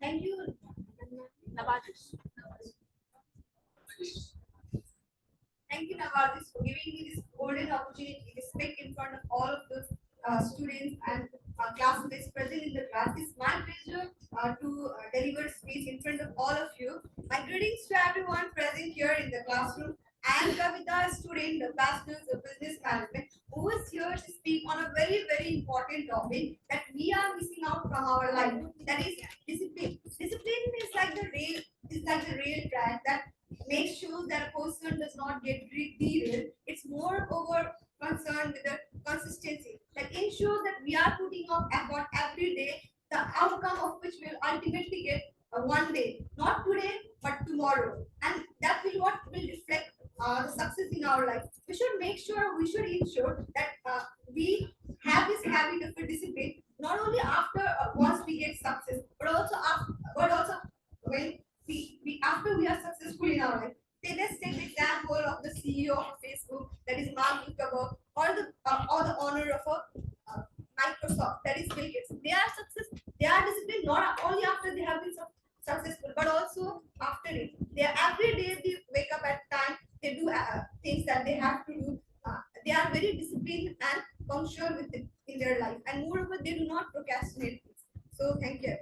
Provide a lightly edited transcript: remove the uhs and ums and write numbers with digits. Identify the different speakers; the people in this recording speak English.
Speaker 1: Thank you, Navajis. Thank you, Navajis, for giving me this golden opportunity to speak in front of all of the students and classmates present in the class. It's my pleasure to deliver speech in front of all of you. My greetings to everyone present here in the classroom. I am Kavita, student, the Bachelor's of Business Management, who is here to speak on a very, very important topic that we are missing out from our life. That is discipline. Discipline is like the rail track that makes sure that a person does not get derailed. It's more over concerned with the consistency. Like ensure that we are putting up effort every day, the outcome of which will ultimately get one day, not today, but tomorrow. And that will what will reflect the success in our life. We should make sure, we should ensure that we have this habit of discipline not only after once we get success, but also when we after we are successful in our life. Let's take the example of the CEO of Facebook, that is Mark Zuckerberg, or the owner of Microsoft, that is Bill Gates. They are they are disciplined not only after they have been successful, but also after it. They are every day they wake up at time. They do things that they have to do. They are very disciplined and punctual with it in their life, and moreover, they do not procrastinate. So, thank you.